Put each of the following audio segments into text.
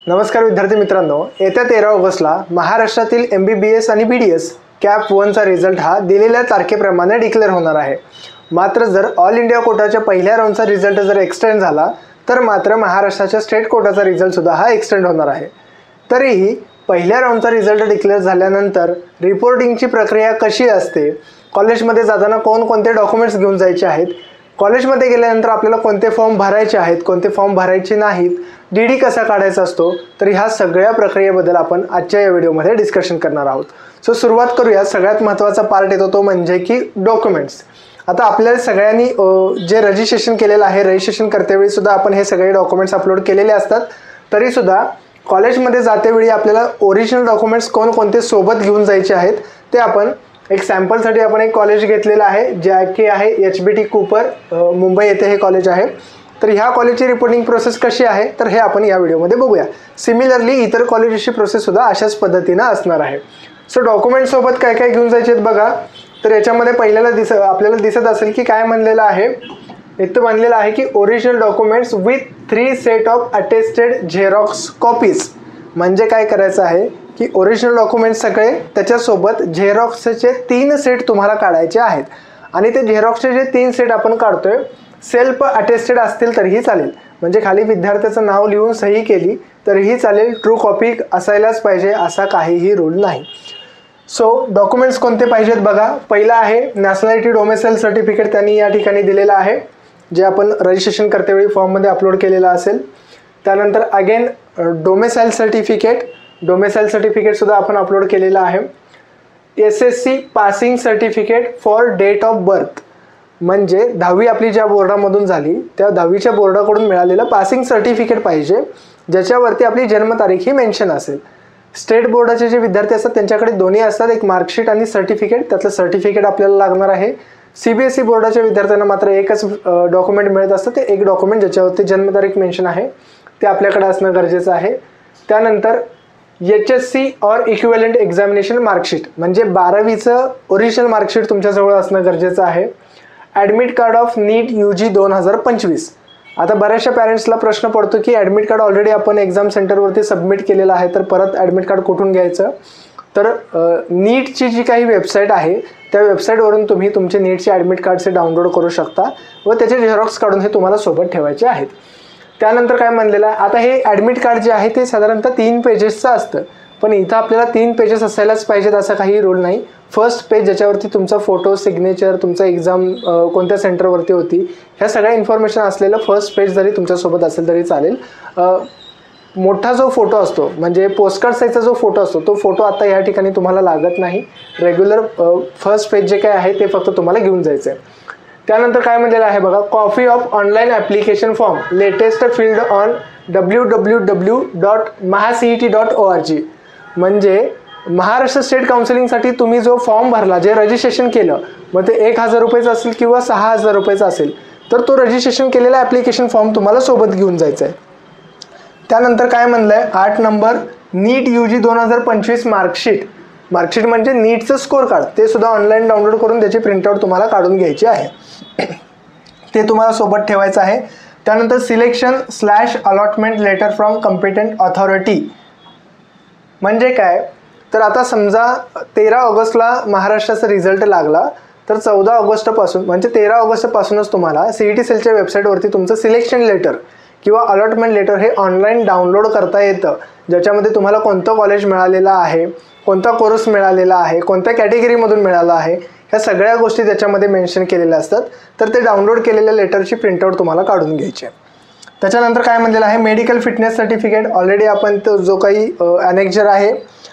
नमस्कार विद्यार्थी मित्रांनो, येत्या 13 ऑगस्टला महाराष्ट्रातील MBBS आणि BDS कॅप 1चा रिझल्ट हा दिलेल्या तारखेप्रमाणे डिक्लेअर होणार आहे। मात्र जर ऑल इंडिया कोटाच्या पहिल्या राऊंडचा रिझल्ट जर एक्सटेंड झाला तर मात्र महाराष्ट्राच्या स्टेट कोटाचा रिझल्ट सुद्धा हा एक्सटेंड होणार आहे। तरीही पहिल्या राऊंडचा रिझल्ट डिक्लेअर झाल्यानंतर रिपोर्टिंगची प्रक्रिया कशी असते, कॉलेजमध्ये जाताना कोणकोणते डॉक्युमेंट्स घेऊन जायचे आहेत, कॉलेजमध्ये गेल्यानंतर आपल्याला कोणते फॉर्म भरायचे आहेत, कोणते फॉर्म भरायचे नाहीत, DD कसा काढायचा असतो, तर ह्या सगळ्या प्रक्रियेबद्दल आपण आजच्या या व्हिडिओमध्ये डिस्कशन करणार आहोत। सो सुरुवात करूया। सगळ्यात महत्त्वाचा पार्ट येतो तो म्हणजे की डॉक्युमेंट्स। आता आपल्याला सगळ्यांनी जे रजिस्ट्रेशन केलेलं आहे, रजिस्ट्रेशन करतेवेळी सुद्धा आपण हे सगळे डॉक्युमेंट्स अपलोड केलेले असतात। तरी सुद्धा कॉलेजमध्ये जातेवेळी आपल्याला ओरिजिनल डॉक्युमेंट्स कोणकोणते सोबत घेऊन जायचे आहेत ते आपण एक सॅम्पलसाठी आपण एक कॉलेज घेतलेलं आहे, जे की आहे HBT कूपर, मुंबई येथे हे कॉलेज आहे। तर ह्या कॉलेजची रिपोर्टिंग प्रोसेस कशी आहे तर हे आपण या व्हिडिओमध्ये बघूया। सिमिलरली इतर कॉलेजेसची प्रोसेस सुद्धा अशाच पद्धतीने असणार आहे। सो डॉक्युमेंट सोबत काय काय घेऊन जायचे बघा। तर याच्यामध्ये पहिल्याला आपल्याला दिसत असेल की काय म्हणलेलं आहे, इथं म्हणलेलं आहे की original documents with 3 set of attested Xerox copies. म्हणजे काय करायचं आहे की ओरिजिनल डॉक्युमेंट्स सगळे त्याच्यासोबत झेरॉक्सचे 3 सेट तुम्हाला काढायचे आहेत। आणि ते झेरॉक्सचे जे 3 सेट आपण काढतोय सेल्फ अटेस्टेड असतील तरीही चालेल, म्हणजे खाली विद्यार्थ्याचं नाव लिहून सही केली तरीही चालेल, ट्रू कॉपी असायलाच पाहिजे असा काहीही रूल नाही। सो डॉक्युमेंट्स कोणते पाहिजेत बघा। पहिला आहे नॅशनॅलिटी डोमेसाईल सर्टिफिकेट, त्यांनी या ठिकाणी दिलेलं आहे, जे आपण रजिस्ट्रेशन करतेवेळी फॉर्ममध्ये अपलोड केलेलं असेल। त्यानंतर अगेन डोमेसाईल सर्टिफिकेट सुद्धा आपण अपलोड केलेलं आहे। SSC passing certificate for date of birth, म्हणजे 10वी आपली ज्या बोर्डामधून झाली त्या 10वीच्या बोर्डाकडून मिळालेलं पासिंग सर्टिफिकेट पाहिजे, ज्याच्यावरती आपली जन्मतारीख ही मेन्शन असेल। स्टेट बोर्डाचे जे विद्यार्थी असतात त्यांच्याकडे दोन्ही असतात, एक मार्कशीट आणि सर्टिफिकेट, त्यातलं सर्टिफिकेट आपल्याला लागणार आहे। CBSE बोर्डाच्या विद्यार्थ्यांना मात्र एकच डॉक्युमेंट मिळत असतं, ते एक डॉक्युमेंट ज्याच्यावरती जन्मतारीख मेन्शन आहे ते आपल्याकडे असणं गरजेचं आहे। त्यानंतर HSC और इक्विव्हॅलंट एक्झामिनेशन मार्कशीट, म्हणजे 12वीचं ओरिजिनल मार्कशीट तुमच्याजवळ असणं गरजेचं आहे। Admit card of NEET UG 2025। आता बऱ्याचशा पॅरेंट्सला प्रश्न पडतो की ॲडमिट कार्ड ऑलरेडी आपण एक्झाम सेंटरवरती सबमिट केलेलं आहे, तर परत ॲडमिट कार्ड कुठून घ्यायचं? तर नीटची जी काही वेबसाईट आहे त्या वेबसाईटवरून तुम्ही तुमचे नीटचे ॲडमिट कार्डचे डाउनलोड करू शकता व त्याचे झेरॉक्स काढून हे तुम्हाला सोबत ठेवायचे आहेत। त्यानंतर काय म्हणलेलं आहे, आता हे ॲडमिट कार्ड जे आहे ते साधारणतः 3 पेजेसचं असतं, पण इथं आपल्याला 3 पेजेस असायलाच पाहिजेत असा काही रूल नाही। फर्स्ट पेज ज्याच्यावरती तुमचा फोटो, सिग्नेचर, तुमचा एक्झाम कोणत्या सेंटरवरती होती, ह्या सगळ्या इन्फॉर्मेशन असलेलं फर्स्ट पेज जरी तुमच्यासोबत असेल तरी चालेल। मोठा जो फोटो असतो म्हणजे पोस्टकार्ड साईजचा जो फोटो असतो तो फोटो आता या ठिकाणी तुम्हाला लागत नाही। रेग्युलर फर्स्ट पेज जे काय आहे ते फक्त तुम्हाला घेऊन जायचं आहे। त्यानंतर काय म्हणलेलं आहे बघा, copy of online application form latest field on www.mahacet.org, म्हणजे महाराष्ट्र स्टेट काउन्सिलिंगसाठी तुम्ही जो फॉर्म भरला, जे रजिस्ट्रेशन केलं, मग ते 1000 रुपयाचं असेल किंवा 6000 रुपयाचं असेल, तर तो रजिस्ट्रेशन केलेला ॲप्लिकेशन फॉर्म तुम्हाला सोबत घेऊन जायचा आहे। त्यानंतर काय म्हणलं आहे, 8 नंबर नीट UG 2025 मार्कशीट म्हणजे नीटचं स्कोर कार्ड, ते सुद्धा ऑनलाईन डाउनलोड करून त्याची प्रिंटआउट तुम्हाला काढून घ्यायची आहे, ते तुम्हाला सोबत ठेवायचं आहे। त्यानंतर सिलेक्शन/अलॉटमेंट लेटर फ्रॉम कॉम्पिटंट ऑथॉरिटी, म्हणजे काय, तर आता समजा 13 ऑगस्टला महाराष्ट्राचा रिझल्ट लागला तर 14 ऑगस्टपासून म्हणजे 13 ऑगस्टपासूनच तुम्हाला CET सेलच्या वेबसाईटवरती तुमचं सिलेक्शन लेटर किंवा अलॉटमेंट लेटर हे ऑनलाईन डाउनलोड करता येतं, ज्याच्यामध्ये तुम्हाला कोणतं कॉलेज मिळालेलं आहे, कोणता कोर्स मिळालेला आहे, कोणत्या कॅटेगरीमधून मिळाला आहे, ह्या सगळ्या गोष्टी त्याच्यामध्ये मेन्शन केलेल्या असतात। तर ते डाउनलोड केलेल्या लेटरची प्रिंटआउट तुम्हाला काढून घ्यायची आहे। त्याच्यानंतर काय म्हणलेलं आहे, मेडिकल फिटनेस सर्टिफिकेट, ऑलरेडी आपण तो जो काही ॲनेक्झर आहे,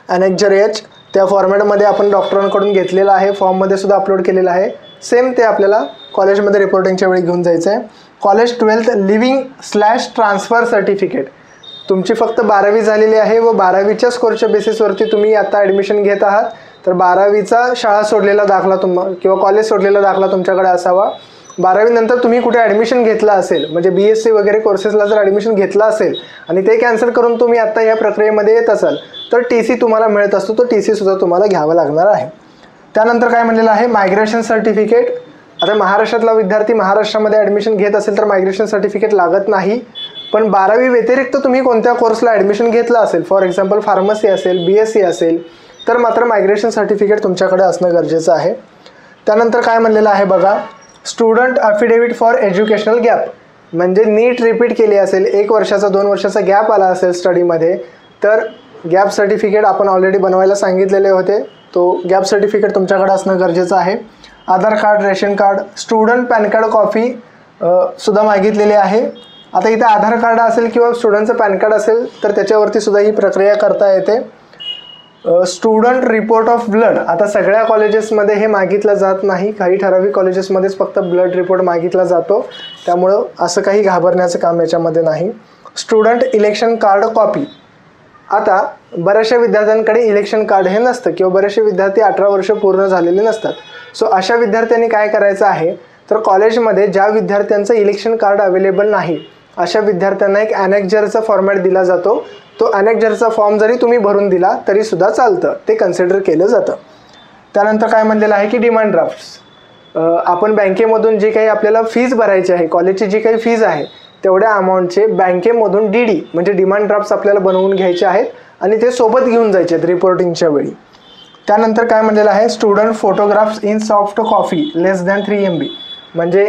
ॲनेक्झर H, त्या फॉर्मॅटमध्ये आपण डॉक्टरांकडून घेतलेला आहे, फॉर्ममध्ये सुद्धा अपलोड केलेलं आहे। सेम ते आपल्याला कॉलेजमध्ये रिपोर्टिंगच्या वेळी घेऊन जायचं आहे। कॉलेज 12th लिव्हिंग/ट्रान्सफर सर्टिफिकेट, तुमची फक्त 12वी झालेली आहे व 12वीच्या स्कोरच्या बेसिसवरती तुम्ही आता ॲडमिशन घेत आहात, तर 12वीचा शाळा सोडलेला दाखला किंवा कॉलेज सोडलेला दाखला तुमच्याकडे असावा। 12वी नंतर तुम्ही कुठे ॲडमिशन घेतलं असेल, म्हणजे BSc वगैरे कोर्सेसला जर ॲडमिशन घेतलं असेल आणि ते कॅन्सल करून तुम्ही आता या प्रक्रियेमध्ये येत असाल तर TC तुम्हाला मिळत असतो, तो TC सुद्धा तुम्हाला घ्यावा लागणार आहे। त्यानंतर काय म्हणलेलं आहे, मायग्रेशन सर्टिफिकेट, आता महाराष्ट्रातला विद्यार्थी महाराष्ट्रामध्ये ॲडमिशन घेत असेल तर मायग्रेशन सर्टिफिकेट लागत नाही, पण 12वी व्यतिरिक्त तुम्ही कोणत्या कोर्सला ॲडमिशन घेतलं असेल, फॉर एक्झाम्पल फार्मसी असेल, BSc असेल, तर मात्र मायग्रेशन सर्टिफिकेट तुमच्याकडे असणं गरजेचं आहे. त्यानंतर काय म्हणलेलं आहे बघा, student affidavit for educational gap, म्हणजे नीट रिपीट केली असेल, 1 वर्षाचा 2 वर्षाचा गॅप आला असेल स्टडीमध्ये, तर गॅप सर्टिफिकेट आपण ऑलरेडी बनवायला सांगितलेले होते, तो गॅप सर्टिफिकेट तुमच्याकडे असणं गरजेचं आहे. Aadhaar card, ration card, student PAN card copy सुद्धा मागितलेली आहे. आता इथे आधार कार्ड असेल किंवा स्टुडंटचं पॅन कार्ड असेल तर त्याच्यावरती सुद्धा ही प्रक्रिया करता येते. स्टुडंट रिपोर्ट ऑफ ब्लड, आता सगळ्या कॉलेजेसमध्ये हे मागितलं जात नाही, काही ठराविक कॉलेजेसमध्येच फक्त ब्लड रिपोर्ट मागितला जातो, त्यामुळं असं काही घाबरण्याचं काम याच्यामध्ये नाही. स्टुडंट इलेक्शन कार्ड कॉपी, आता बऱ्याचशा विद्यार्थ्यांकडे इलेक्शन कार्ड हे नसतं किंवा बरेचसे विद्यार्थी 18 वर्ष पूर्ण झालेले नसतात. सो अशा विद्यार्थ्यांनी काय करायचं आहे, तर कॉलेजमध्ये ज्या विद्यार्थ्यांचं इलेक्शन कार्ड अवेलेबल नाही अशा विद्यार्थ्यांना एक ॲनेक्झरचा फॉर्मॅट दिला जातो. तो ॲनेक्झरचा फॉर्म जरी तुम्ही भरून दिला तरीसुद्धा चालतं, ते कन्सिडर केलं जातं. त्यानंतर काय म्हणलेलं आहे की डिमांड ड्राफ्ट्स, आपण बँकेमधून जी काही आपल्याला फीज भरायची आहे, कॉलेजची जी काही फीज आहे तेवढ्या अमाऊंटचे बँकेमधून DD म्हणजे डिमांड ड्राफ्ट्स आपल्याला बनवून घ्यायचे आहेत आणि ते सोबत घेऊन जायचे आहेत रिपोर्टिंगच्या वेळी. त्यानंतर काय म्हणलेलं आहे, student photographs in soft copy less than 3 MB, म्हणजे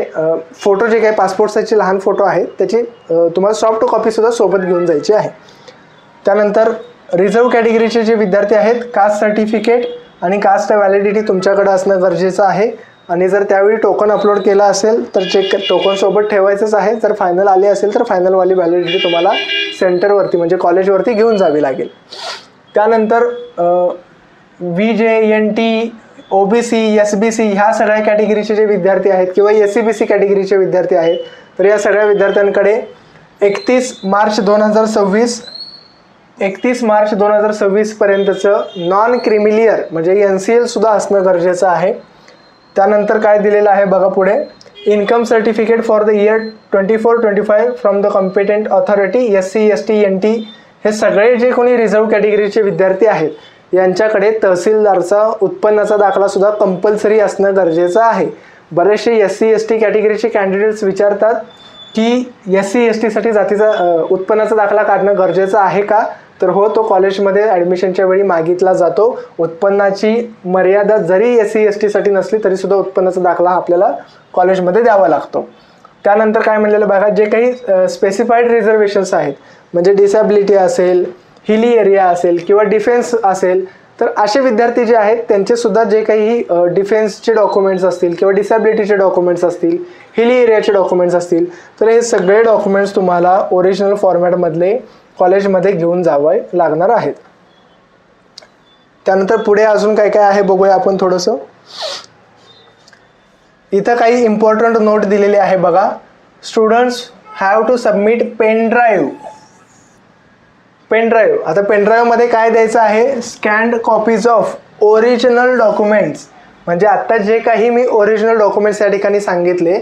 फोटो जे काही पासपोर्ट साईजचे लहान फोटो आहेत त्याची तुम्हाला सॉफ्ट कॉपीसुद्धा सोबत घेऊन जायची आहे. त्यानंतर रिझर्व कॅटेगरीचे जे विद्यार्थी आहेत, कास्ट सर्टिफिकेट आणि कास्ट व्हॅलिडिटी तुमच्याकडे असणं गरजेचं आहे. आणि जर त्यावेळी टोकन अपलोड केला असेल तर चेक टोकन सोबत ठेवायचंच आहे. जर फायनल आली असेल तर फायनलवाली व्हॅलिडिटी तुम्हाला सेंटरवरती म्हणजे कॉलेजवरती घेऊन जावी लागेल. त्यानंतर VJNT, OBC, SBC ह्या सगळ्या कॅटेगरीचे जे विद्यार्थी आहेत किंवा SCBC कॅटेगरीचे विद्यार्थी आहेत, तर या सगळ्या विद्यार्थ्यांकडे 31 मार्च 2026 पर्यंतचं नॉन क्रिमिलियर म्हणजे NCL सुद्धा असणं गरजेचं आहे. त्यानंतर काय दिलेलं आहे बघा पुढे, income certificate for the year 24-25 from the competent authority, SC, ST, NT हे सगळे जे कोणी रिझर्व कॅटेगरीचे विद्यार्थी आहेत यांच्याकडे तहसीलदारचा उत्पन्नाचा दाखला सुद्धा कंपल्सरी असणं गरजेचं आहे. बरेचसे SC, ST कॅटेगरीचे कॅन्डिडेट्स विचारतात की SC, ST साठी जातीचा उत्पन्नाचा दाखला काढणं गरजेचं आहे का, तर हो, तो कॉलेजमध्ये ॲडमिशनच्या वेळी मागितला जातो. उत्पन्नाची मर्यादा जरी SC, ST साठी नसली तरीसुद्धा उत्पन्नाचा दाखला आपल्याला कॉलेजमध्ये द्यावा लागतो. त्यानंतर काय म्हणलेलं बघा, जे काही स्पेसिफाईड रिझर्वेशन्स आहेत म्हणजे डिसॅबिलिटी असेल, हिली एरिया असेल किंवा डिफेन्स असेल, तर असे विद्यार्थी जे आहेत त्यांचेसुद्धा जे काही डिफेन्सचे डॉक्युमेंट्स असतील किंवा डिसॅबिलिटीचे डॉक्युमेंट्स असतील, हिली एरियाचे डॉक्युमेंट्स असतील, तर हे सगळे डॉक्युमेंट्स तुम्हाला ओरिजिनल फॉर्मॅटमधले कॉलेजमध्ये घेऊन जावे लागणार आहेत. त्यानंतर पुढे अजून काय काय आहे बघूया आपण थोडंसं. इथं काही इम्पॉर्टंट नोट दिलेली आहे बघा. Students have to submit pen drive. आता पेन ड्राईव्हमध्ये काय द्यायचं आहे, scanned copies of original documents, म्हणजे आत्ता जे काही मी ओरिजिनल डॉक्युमेंट्स या ठिकाणी सांगितले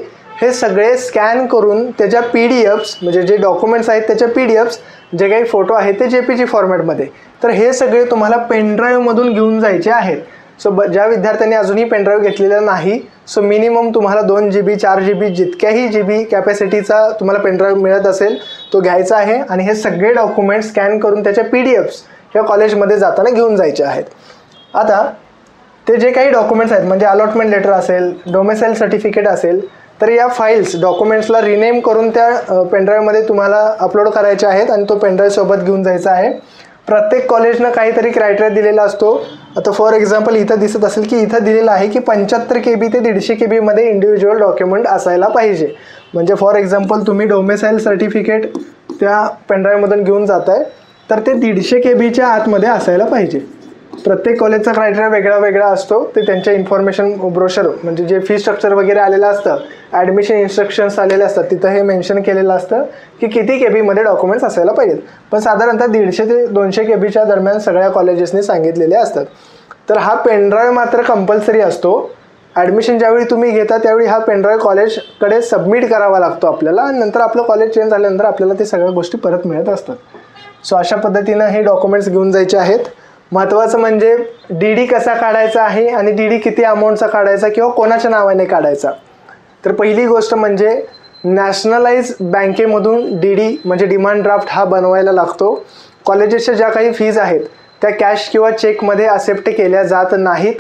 हे सगळे स्कॅन करून त्याच्या PDFs म्हणजे जे डॉक्युमेंट्स आहेत त्याच्या PDFs, जे काही फोटो आहेत ते JPG फॉर्मॅटमध्ये, तर हे सगळे तुम्हाला पेनड्राईव्हमधून घेऊन जायचे आहेत. सो ज्या विद्यार्थ्यांनी अजूनही पेनड्राईव्ह घेतलेला नाही, सो मिनिमम तुम्हाला 2 GB 4 GB जितक्याही GB कॅपॅसिटीचा तुम्हाला पेनड्राईव्ह मिळत असेल तो घ्यायचा आहे आणि हे सगळे डॉक्युमेंट्स स्कॅन करून त्याच्या PDFs ह्या कॉलेजमध्ये जाताना घेऊन जायचे आहेत. आता ते जे काही डॉक्युमेंट्स आहेत म्हणजे अलॉटमेंट लेटर असेल, डोमेसाईल सर्टिफिकेट असेल, तर या फाईल्स डॉक्युमेंट्सला रिनेम करून त्या पेनड्राईव्हमध्ये तुम्हाला अपलोड करायचे आहेत आणि तो पेनड्राईव्ह सोबत घेऊन जायचा आहे. प्रत्येक कॉलेजनं काहीतरी क्रायटेरिया दिलेला असतो. आता फॉर एक्झाम्पल इथं दिसत असेल की इथं दिलेलं आहे की 75 KB ते 150 KB मध्ये इंडिव्हिज्युअल डॉक्युमेंट असायला पाहिजे. म्हणजे फॉर एक्झाम्पल तुम्ही डोमेसाईल सर्टिफिकेट त्या पेनड्राईव्हमधून घेऊन जाताय तर ते 150 KBच्या आतमध्ये असायला पाहिजे. प्रत्येक कॉलेजचा क्रायटेरिया वेगळा वेगळा असतो. ते त्यांच्या इन्फॉर्मेशन ब्रोशर म्हणजे जे फी स्ट्रक्चर वगैरे आलेलं असतं, ॲडमिशन इन्स्ट्रक्शन्स आलेले असतात, तिथं हे मेन्शन केलेलं असतं की किती KBमध्ये डॉक्युमेंट्स असायला पाहिजेत. पण साधारणतः 150 ते 200 KBच्या दरम्यान सगळ्या कॉलेजेसनी सांगितलेले असतात. तर हा पेनड्राईव्ह मात्र कंपल्सरी असतो. ॲडमिशन ज्यावेळी तुम्ही घेता त्यावेळी हा पेनड्राईव्ह कॉलेजकडे सबमिट करावा लागतो आपल्याला आणि नंतर आपलं कॉलेज चेंज झाल्यानंतर आपल्याला ते सगळ्या गोष्टी परत मिळत असतात. सो अशा पद्धतीनं हे डॉक्युमेंट्स घेऊन जायचे आहेत. महत्त्वाचं म्हणजे DD कसा काढायचा आहे आणि DD किती अमाऊंटचा काढायचा किंवा कोणाच्या नावाने काढायचा. तर पहिली गोष्ट म्हणजे नॅशनलाइज बँकेमधून डी म्हणजे डिमांड ड्राफ्ट हा बनवायला लागतो. कॉलेजेसच्या ज्या काही फीज आहेत त्या कॅश किंवा चेकमध्ये ॲक्सेप्ट केल्या जात नाहीत.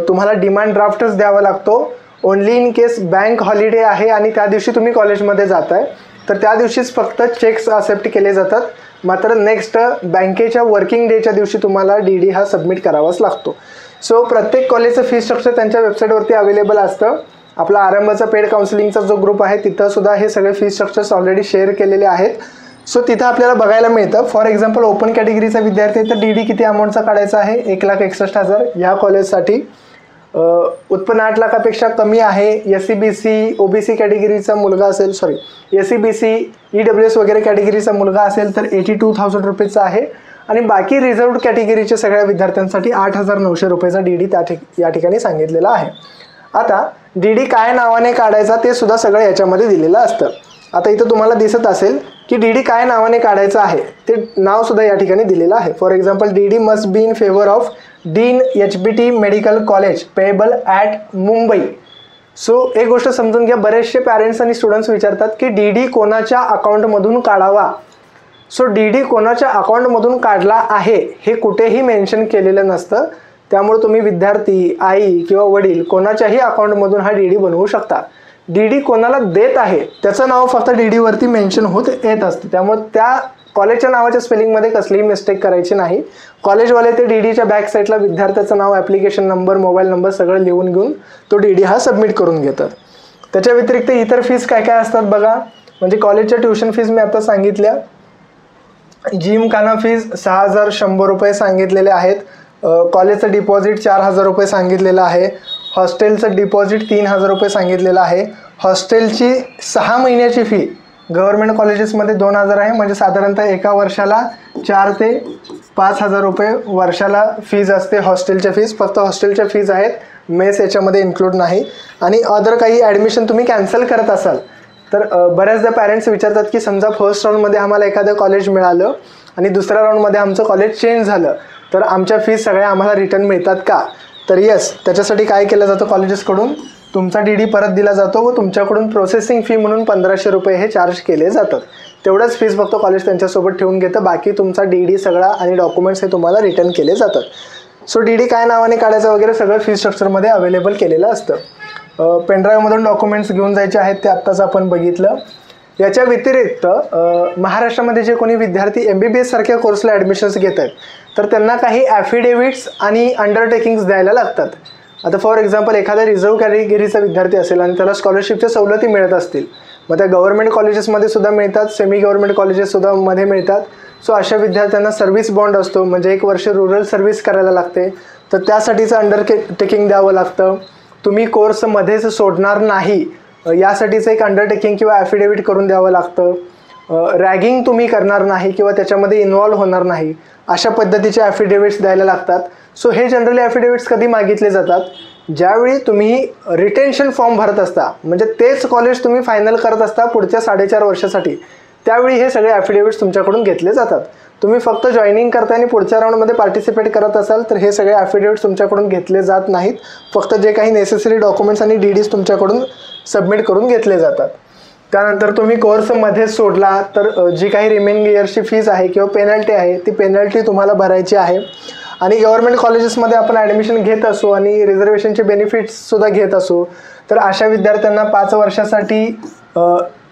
तुम्हाला डिमांड ड्राफ्टच द्यावा लागतो. Only in case bank holiday आहे आणि त्या दिवशी तुम्ही कॉलेजमध्ये जाताय तर त्या दिवशीच फक्त चेक्स ॲक्सेप्ट केले जातात. मात्र नेक्स्ट बँकेच्या वर्किंग डेच्या दिवशी तुम्हाला डी हा सबमिट करावाच लागतो. सो प्रत्येक कॉलेजचं फी स्ट्रक्चर त्यांच्या वेबसाईटवरती अवेलेबल असतं. आपला आरंभचा पेड काउन्सिलिंगचा जो ग्रुप आहे तिथं सुद्धा हे सगळे फी स्ट्रक्चर्स ऑलरेडी शेअर केलेले आहेत. सो तिथं आपल्याला बघायला मिळतं. फॉर एक्झाम्पल ओपन कॅटेगरीचा विद्यार्थी तर डी किती अमाऊंटचा काढायचा आहे 1,61,000 ह्या कॉलेजसाठी. उत्पन्न 8 लाखापेक्षा कमी आहे. SC/BC OBC कॅटेगरीचा मुलगा असेल SC/BC EWS वगैरे कॅटेगरीचा मुलगा असेल तर 82,000 रुपयेचा आहे. आणि बाकी रिझर्व्ड कॅटेगरीच्या सगळ्या विद्यार्थ्यांसाठी 8,900 रुपयेचा डी या ठिकाणी सांगितलेला आहे. आता डी काय नावाने काढायचा ते सुद्धा सगळं याच्यामध्ये दिलेलं असतं. आता इथं तुम्हाला दिसत असेल की डी काय नावाने काढायचं आहे ते नाव सुद्धा या ठिकाणी दिलेलं आहे. For example D must be in favour of dean HBT medical college payable at Mumbai. So एक गोष्ट समजून घ्या, बरेचसे पॅरेंट्स आणि स्टुडंट्स विचारतात की डी कोणाच्या अकाउंटमधून काढावा. सो डी कोणाच्या अकाउंटमधून काढला आहे हे कुठेही मेन्शन केलेलं नसतं. त्यामुळे तुम्ही विद्यार्थी, आई किंवा वडील कोणाच्याही अकाउंटमधून हा डी बनवू शकता. डी कोणाला देत आहे त्याचं नाव फक्त डीवरती मेन्शन होत येत असतं. त्यामुळे त्या कॉलेजच्या नावाच्या स्पेलिंगमध्ये कसलीही मिस्टेक करायची नाही. कॉलेजवाले ते डीच्या बॅक साईडला विद्यार्थ्याचं नाव, ॲप्लिकेशन नंबर, मोबाईल नंबर सगळं लिहून घेऊन तो डी हा सबमिट करून घेतात. त्याच्या व्यतिरिक्त इतर फीज काय काय असतात बघा. म्हणजे कॉलेजच्या ट्युशन फीज मी आता सांगितल्या. जिमखाना फीज 6,100 रुपये सांगितलेले आहेत. कॉलेजचं डिपॉझिट 4,000 रुपये सांगितलेलं आहे. हॉस्टेलचं डिपॉझिट 3,000 रुपये सांगितलेलं आहे. हॉस्टेलची 6 महिन्याची फी गव्हर्नमेंट कॉलेजेसमध्ये 2,000 आहे. म्हणजे साधारणतः एका वर्षाला 4,000 ते 5,000 रुपये वर्षाला फीज असते हॉस्टेलच्या फीज. फक्त हॉस्टेलच्या फीज आहेत, मेस याच्यामध्ये इन्क्लूड नाही. आणि अदर काही ॲडमिशन तुम्ही कॅन्सल करत असाल तर बऱ्याचदा पॅरेंट्स विचारतात की समजा फर्स्ट राऊंडमध्ये आम्हाला एखादं कॉलेज मिळालं आणि दुसऱ्या राऊंडमध्ये आमचं कॉलेज चेंज झालं तर आमच्या फीज सगळ्या आम्हाला रिटर्न मिळतात का. तर येस, त्याच्यासाठी काय केलं जातं कॉलेजेसकडून तुमचा डी परत दिला जातो व तुमच्याकडून प्रोसेसिंग फी म्हणून 1,500 रुपये हे चार्ज केले जातात. तेवढंच फीज फक्त कॉलेज त्यांच्यासोबत ठेवून घेतं. बाकी तुमचा डी सगळा आणि डॉक्युमेंट्स हे तुम्हाला रिटर्न केले जातात. सो डी काय नावाने काढायचं वगैरे सगळं फी स्ट्रक्चरमध्ये अवेलेबल केलेलं असतं. पेनड्राईव्हमधून डॉक्युमेंट्स घेऊन जायचे आहेत ते आत्ताच आपण बघितलं. याच्या व्यतिरिक्त महाराष्ट्रामध्ये जे कोणी विद्यार्थी MBBS सारख्या कोर्सला ॲडमिशन्स घेत आहेत तर त्यांना काही ॲफिडेविट्स आणि अंडरटेकिंग्स द्यायला लागतात. आता फॉर एक्झाम्पल एखाद्या रिझर्व्ह कॅटेगरीचा विद्यार्थी असेल आणि त्याला स्कॉलरशिपच्या सवलती मिळत असतील, मग त्या गव्हर्नमेंट कॉलेजेसमध्ये सुद्धा मिळतात, सेमी गव्हर्नमेंट कॉलेजेससुद्धा मध्ये मिळतात. सो अशा विद्यार्थ्यांना सर्व्हिस बॉन्ड असतो, म्हणजे 1 वर्ष रूरल सर्व्हिस करायला लागते तर त्यासाठीचं अंडरटेकिंग द्यावं लागतं. तुम्ही कोर्समध्येच सोडणार नाही यासाठीचं एक अंडरटेकिंग किंवा ॲफिडेविट करून द्यावं लागतं. रॅगिंग तुम्ही करणार नाही किंवा त्याच्यामध्ये इन्व्हॉल्व होणार नाही अशा पद्धतीचे ॲफिडेविट्स द्यायला लागतात. सो हे जनरली ॲफिडेविट्स कधी मागितले जातात, ज्यावेळी तुम्ही रिटेन्शन फॉर्म भरत असता, म्हणजे तेच कॉलेज तुम्ही फायनल करत असता पुढच्या 4.5 वर्षासाठी, त्यावेळी हे सगळे ॲफिडेविट्स तुमच्याकडून घेतले जातात. तुम्ही फक्त जॉईनिंग करता आणि पुढच्या राऊंडमध्ये पार्टिसिपेट करत असाल तर हे सगळे ॲफिडेविट्स तुमच्याकडून घेतले जात नाहीत. फक्त जे काही नेसेसरी डॉक्युमेंट्स आणि डीडीज तुमच्याकडून सबमिट करून घेतले जातात. त्यानंतर तुम्ही कोर्समध्ये सोडला तर जी काही रिमेनिंग इयर्सची फीज आहे किंवा पेनल्टी आहे ती पेनल्टी तुम्हाला भरायची आहे. आणि गव्हर्नमेंट कॉलेजेसमध्ये आपण ॲडमिशन घेत असू आणि रिझर्वेशनचे बेनिफिट्ससुद्धा घेत असू तर अशा विद्यार्थ्यांना 5 वर्षासाठी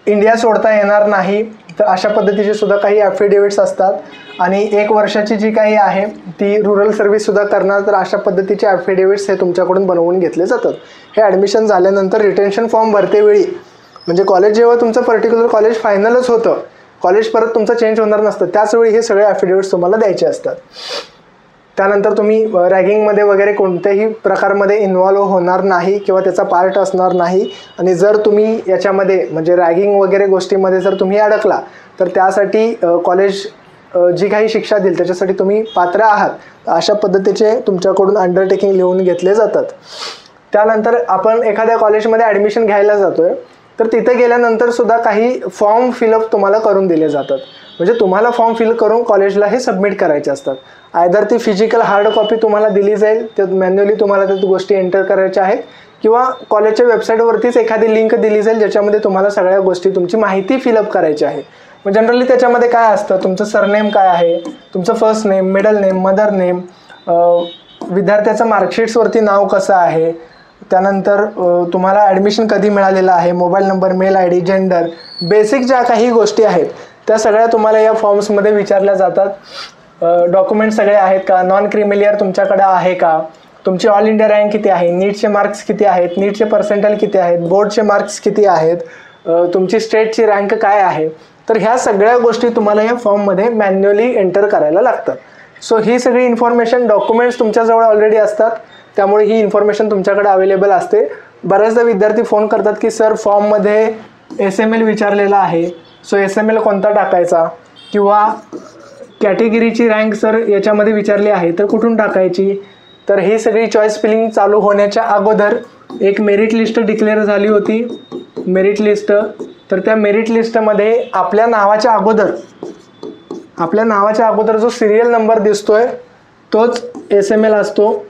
इंडिया सोडता येणार नाही. तर अशा पद्धतीचे सुद्धा काही ॲफिडेविट्स असतात. आणि 1 वर्षाची जी काही आहे ती रूरल सर्व्हिससुद्धा करणार तर अशा पद्धतीचे ॲफिडेविट्स हे तुमच्याकडून बनवून घेतले जातात. हे ॲडमिशन झाल्यानंतर रिटेन्शन फॉर्म भरतेवेळी, म्हणजे कॉलेज जेव्हा तुमचं पर्टिक्युलर कॉलेज फायनलच होतं, कॉलेज परत तुमचं चेंज होणार नसतं, त्याचवेळी हे सगळे ॲफिडेविट्स तुम्हाला द्यायचे असतात. त्यानंतर तुम्ही रॅगिंगमध्ये वगैरे कोणत्याही प्रकारमध्ये इन्व्हॉल्व होणार नाही किंवा त्याचा पार्ट असणार नाही. आणि जर तुम्ही याच्यामध्ये म्हणजे रॅगिंग वगैरे गोष्टीमध्ये जर तुम्ही अडकला तर त्यासाठी कॉलेज जी काही शिक्षा देईल त्याच्यासाठी तुम्ही पात्र आहात, अशा पद्धतीचे तुमच्याकडून अंडरटेकिंग लिहून घेतले जातात. त्यानंतर आपण एखाद्या कॉलेजमध्ये ॲडमिशन घ्यायला जातोय तर तिथे गेल्यानंतर सुद्धा काही फॉर्म फिलअप तुम्हाला करून दिले जातात. म्हणजे तुम्हाला फॉर्म फिल करून कॉलेजला हे सबमिट करायचे असतात. आयदर ती फिजिकल हार्ड कॉपी तुम्हाला दिली जाईल, त्यात मॅन्युअली तुम्हाला त्या गोष्टी एंटर करायच्या आहेत, किंवा कॉलेजच्या वेबसाईटवरतीच एखादी लिंक दिली जाईल ज्याच्यामध्ये तुम्हाला सगळ्या गोष्टी तुमची माहिती फिलअप करायची आहे. मग जनरली त्याच्यामध्ये काय असतं, तुमचं सरनेम काय आहे, तुमचं first name, middle name, mother name, विद्यार्थ्याचं मार्कशीट्सवरती नाव कसं आहे, त्यानंतर तुम्हाला ॲडमिशन कधी मिळालेलं आहे, mobile number, mail I D, gender, basic ज्या काही गोष्टी आहेत त्या सगळ्या तुम्हाला या फॉर्म्समध्ये विचारल्या जातात. डॉक्युमेंट सगळे आहेत का, नॉन क्रिमिलियर तुमच्याकडे आहे का, तुमची ऑल इंडिया रँक किती आहे, नीटचे मार्क्स किती आहेत, नीटचे पर्सेंटाइल किती आहेत, बोर्डचे मार्क्स किती आहेत, तुमची स्टेटची रँक काय आहे. तर ह्या सगळ्या गोष्टी तुम्हाला या फॉर्ममध्ये मॅन्युअली एंटर करायला लागतात. सो ही सगळी इन्फॉर्मेशन, डॉक्युमेंट्स तुमच्याजवळ ऑलरेडी असतात, त्यामुळे ही इन्फॉर्मेशन तुमच्याकडे अवेलेबल असते. बऱ्याचदा विद्यार्थी फोन करतात की सर फॉर्ममध्ये SML विचारलेला आहे, सो SML कोणता टाकायचा, किंवा कॅटेगरीची रँक सर याच्यामध्ये विचारली आहे तर कुठून टाकायची. तर ही सगळी चॉईस फिलिंग चालू होण्याच्या अगोदर एक मेरिट लिस्ट डिक्लेअर झाली होती, मेरिट लिस्ट. तर त्या मेरिट लिस्टमध्ये आपल्या नावाच्या अगोदर जो सिरियल नंबर दिसतोय तोच SML असतो,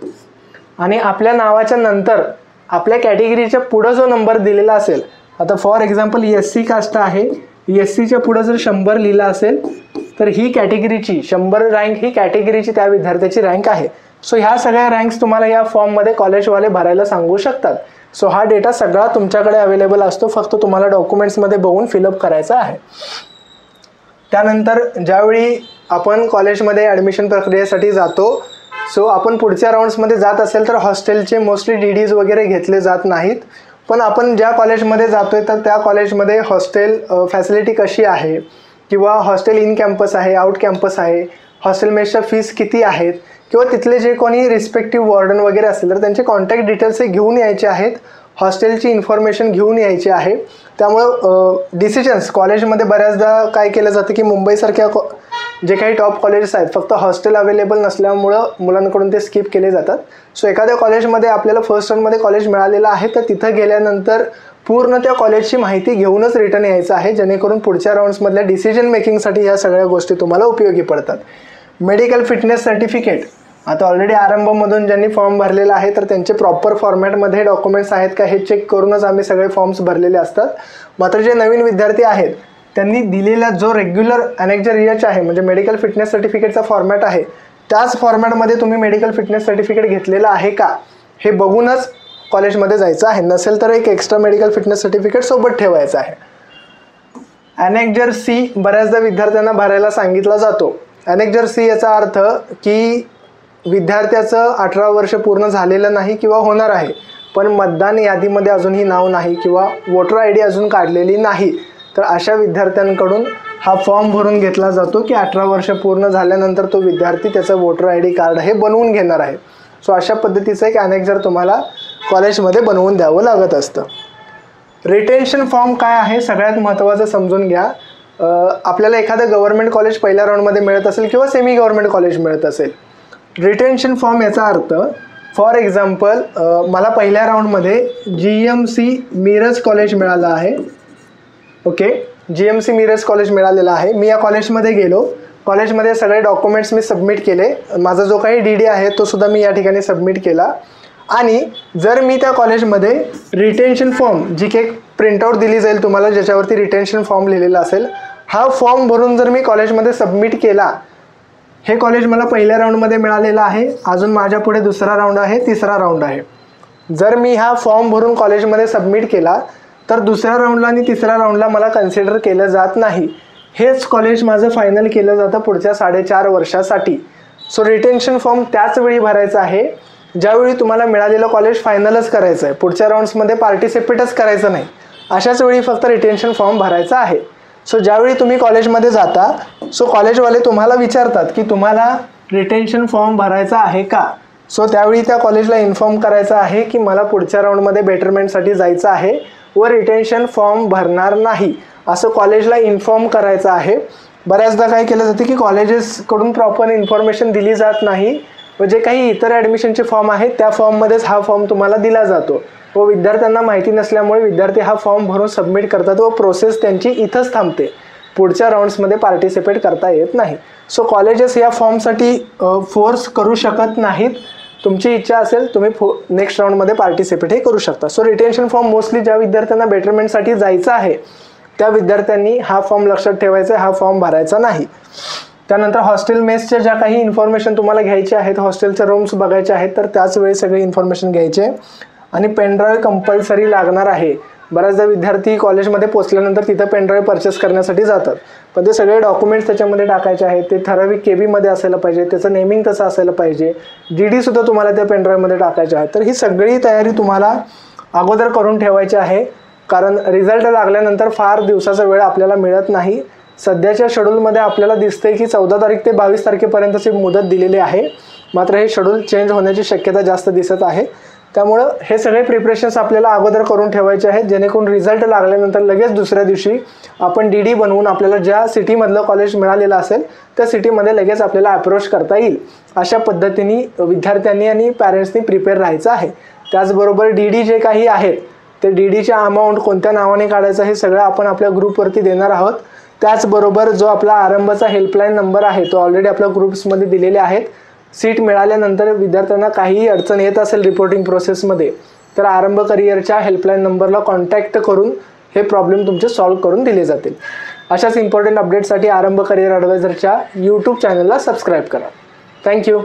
आणि आपल्या नावाच्या नंतर आपल्या कॅटेगरीच्या पुढं जो नंबर दिलेला असेल, आता फॉर एक्झाम्पल SC कास्ट आहे, SCच्या पुढं जर 100 लिहिला असेल तर ही कॅटेगरीची 100 रँक ही कॅटेगरीची त्या विद्यार्थ्याची रँक आहे. सो ह्या सगळ्या रँक्स तुम्हाला या फॉर्ममध्ये कॉलेजवाले भरायला सांगू शकतात. सो हा डेटा सगळा तुमच्याकडे अवेलेबल असतो, फक्त तुम्हाला डॉक्युमेंट्समध्ये बघून फिलअप करायचा आहे. त्यानंतर ज्यावेळी आपण कॉलेजमध्ये ॲडमिशन प्रक्रियेसाठी जातो, सो आपण पुढच्या राऊंड्समध्ये जात असेल तर हॉस्टेलचे मोस्टली DDs वगैरे घेतले जात नाहीत. पण आपण ज्या कॉलेजमध्ये जातो आहे तर त्या कॉलेजमध्ये हॉस्टेल फॅसिलिटी कशी आहे, किंवा हॉस्टेल इन कॅम्पस आहे, आउट कॅम्पस आहे, हॉस्टेल मेसच्या फीस किती आहेत, किंवा तिथले जे कोणी रिस्पेक्टिव्ह वॉर्डन वगैरे असतील तर त्यांचे कॉन्टॅक्ट डिटेल्स हे घेऊन यायचे आहेत, हॉस्टेलची इन्फॉर्मेशन घेऊन यायची आहे. त्यामुळं डिसिजन्स कॉलेजमध्ये बऱ्याचदा काय केलं जातं की मुंबईसारख्या जे काही टॉप कॉलेजेस आहेत फक्त हॉस्टेल अवेलेबल नसल्यामुळं मुलांकडून ते स्किप केले जातात. सो एखाद्या कॉलेजमध्ये आपल्याला फर्स्ट राऊंडमध्ये कॉलेज मिळालेलं आहे तर तिथं गेल्यानंतर पूर्ण त्या कॉलेजची माहिती घेऊनच रिटर्न यायचं आहे, जेणेकरून पुढच्या राऊंड्समधल्या डिसिजन मेकिंगसाठी ह्या सगळ्या गोष्टी तुम्हाला उपयोगी पडतात. मेडिकल फिटनेस सर्टिफिकेट, आता ऑलरेडी आरंभमधून ज्यांनी फॉर्म भरलेला आहे तर त्यांचे प्रॉपर फॉर्मॅटमध्ये डॉक्युमेंट्स आहेत का हे चेक करूनच आम्ही सगळे फॉर्म्स भरलेले असतात. मात्र जे नवीन विद्यार्थी आहेत त्यांनी दिलेला जो रेग्युलर अनेक्झर EH आहे, म्हणजे मेडिकल फिटनेस सर्टिफिकेटचा फॉर्मॅट आहे, त्याच फॉर्मॅटमध्ये तुम्ही मेडिकल फिटनेस सर्टिफिकेट घेतलेलं आहे का हे बघूनच कॉलेजमध्ये जायचं आहे. नसेल तर एक एक्स्ट्रा मेडिकल फिटनेस सर्टिफिकेट सोबत ठेवायचं आहे. अनेक्झर C बऱ्याचदा विद्यार्थ्यांना भरायला सांगितला जातो. अनेक्झर C याचा अर्थ की विद्यार्थ्याचं 18 वर्ष पूर्ण झालेलं नाही किंवा होणार आहे, पण मतदान यादीमध्ये अजूनही नाव नाही किंवा वोटर ID अजून काढलेली नाही, तर अशा विद्यार्थ्यांकडून हा फॉर्म भरून घेतला जातो की 18 वर्ष पूर्ण झाल्यानंतर तो विद्यार्थी त्याचं वोटर ID कार्ड हे बनवून घेणार आहे. सो अशा पद्धतीचं एक अनेक्झर तुम्हाला कॉलेजमध्ये बनवून द्यावं लागत असतं. रिटेन्शन फॉर्म काय आहे सगळ्यात महत्त्वाचं समजून घ्या. आपल्याला एखादं गव्हर्नमेंट कॉलेज पहिल्या राऊंडमध्ये मिळत असेल किंवा सेमी गव्हर्नमेंट कॉलेज मिळत असेल, रिटेन्शन फॉर्म याचा अर्थ फॉर एक्झाम्पल मला पहिल्या राऊंडमध्ये GMC मिरज कॉलेज मिळालं आहे. ओके, GMC मिरज कॉलेज मिळालेलं आहे. मी या कॉलेजमध्ये गेलो, कॉलेजमध्ये सगळे डॉक्युमेंट्स मी सबमिट केले, माझा जो काही DD आहे तो सुद्धा मी या ठिकाणी सबमिट केला. आणि जर मी त्या कॉलेजमध्ये रिटेन्शन फॉर्म, जी की एक प्रिंटआउट दिली जाईल तुम्हाला ज्याच्यावरती रिटेन्शन फॉर्म लिहिलेला असेल, हा फॉर्म भरून जर मी कॉलेजमध्ये सबमिट केला, हे कॉलेज मला पहिल्या राऊंडमध्ये मिळालेलं आहे, अजून माझ्या पुढे दुसरा राऊंड आहे, तिसरा राऊंड आहे. जर मी हा फॉर्म भरून कॉलेजमध्ये सबमिट केला तर दुसऱ्या राऊंडला आणि तिसऱ्या राऊंडला मला कन्सिडर केलं जात नाही. हेच कॉलेज माझं फायनल केलं जातं पुढच्या 4.5 वर्षासाठी. सो रिटेन्शन फॉर्म त्याच वेळी भरायचा आहे ज्यावेळी तुम्हाला मिळालेलं कॉलेज फायनलच करायचं आहे, पुढच्या राऊंड्समध्ये पार्टिसिपेटच करायचं नाही. अशाच वेळी फक्त रिटेन्शन फॉर्म भरायचा आहे. सो ज्यावेळी तुम्ही कॉलेजमध्ये जाता, सो कॉलेजवाले तुम्हाला विचारतात की तुम्हाला रिटेन्शन फॉर्म भरायचा आहे का. सो त्यावेळी त्या कॉलेजला इन्फॉर्म करायचं आहे की मला पुढच्या राऊंडमध्ये बेटरमेंटसाठी जायचं आहे व रिटेन्शन फॉर्म भरणार नाही, असं कॉलेजला इन्फॉर्म करायचं आहे. बऱ्याचदा काय केलं जातं की कॉलेजेसकडून प्रॉपर इन्फॉर्मेशन दिली जात नाही, व जे काही इतर ॲडमिशनचे फॉर्म आहेत त्या फॉर्ममध्येच हा फॉर्म तुम्हाला दिला जातो व विद्यार्थ्यांना माहिती नसल्यामुळे विद्यार्थी हा फॉर्म भरून सबमिट करतात व प्रोसेस त्यांची इथंच थांबते, पुढच्या राऊंड्समध्ये पार्टिसिपेट करता येत नाही. सो कॉलेजेस या फॉर्मसाठी फोर्स करू शकत नाहीत. तुमची इच्छा असेल तुम्ही नेक्स्ट राऊंडमध्ये पार्टिसिपेट हे करू शकता. सो रिटेन्शन फॉर्म मोस्टली ज्या विद्यार्थ्यांना बेटरमेंटसाठी जायचं आहे त्या विद्यार्थ्यांनी हा फॉर्म लक्षात ठेवायचा आहे, हा फॉर्म भरायचा नाही. त्यानंतर हॉस्टेल मेसच्या ज्या काही इन्फॉर्मेशन तुम्हाला घ्यायची आहेत, हॉस्टेलचे रूम्स बघायचे आहेत, तर त्याच वेळी सगळी इन्फॉर्मेशन घ्यायची आहे. आणि पेनड्राईव्ह कंपल्सरी लागणार आहे. बऱ्याचदा विद्यार्थी कॉलेजमध्ये पोहोचल्यानंतर तिथं पेनड्राईव्ह परचेस करण्यासाठी जातात, पण ते सगळे डॉक्युमेंट्स त्याच्यामध्ये टाकायचे आहेत. ते ठराविक केबीमध्ये असायला पाहिजे, त्याचं नेमिंग तसं असायला पाहिजे, DD सुद्धा तुम्हाला त्या पेनड्राईव्हमध्ये टाकायचे आहे. तर ही सगळी तयारी तुम्हाला अगोदर करून ठेवायची आहे, कारण रिझल्ट लागल्यानंतर फार दिवसाचा वेळ आपल्याला मिळत नाही. सध्याच्या शेड्यूलमध्ये आपल्याला दिसते की 14 तारीख ते 22 तारखेपर्यंतची मुदत दिलेली आहे, मात्र हे शेड्यूल चेंज होण्याची शक्यता जास्त दिसत आहे. त्यामुळं हे सगळे प्रिपरेशन्स आपल्याला अगोदर करून ठेवायचे आहेत, जेणेकरून रिझल्ट लागल्यानंतर लगेच दुसऱ्या दिवशी आपण DD बनवून आपल्याला ज्या सिटीमधलं कॉलेज मिळालेलं असेल त्या सिटीमध्ये लगेच आपल्याला अप्रोच करता येईल. अशा पद्धतीने विद्यार्थ्यांनी आणि पॅरेंट्सनी प्रिपेअर राहायचं आहे. त्याचबरोबर DD जे काही आहेत ते DDच्या अमाऊंट कोणत्या नावाने काढायचं हे सगळं आपण आपल्या ग्रुपवरती देणार आहोत. त्याचबरोबर जो आपला आरंभचा हेल्पलाईन नंबर आहे तो ऑलरेडी आपल्या ग्रुप्समध्ये दिलेले आहेत. सीट मिळाल्यानंतर विद्यार्थ्यांना काहीही अडचण येत असेल रिपोर्टिंग प्रोसेसमध्ये तर आरंभ करिअरच्या हेल्पलाईन नंबरला कॉन्टॅक्ट करून हे प्रॉब्लेम तुमचे सॉल्व्ह करून दिले जातील. अशाच इम्पॉर्टंट अपडेट्ससाठी आरंभ करिअर ॲडवायझरच्या यूट्यूब चॅनलला सबस्क्राईब करा. थँक्यू.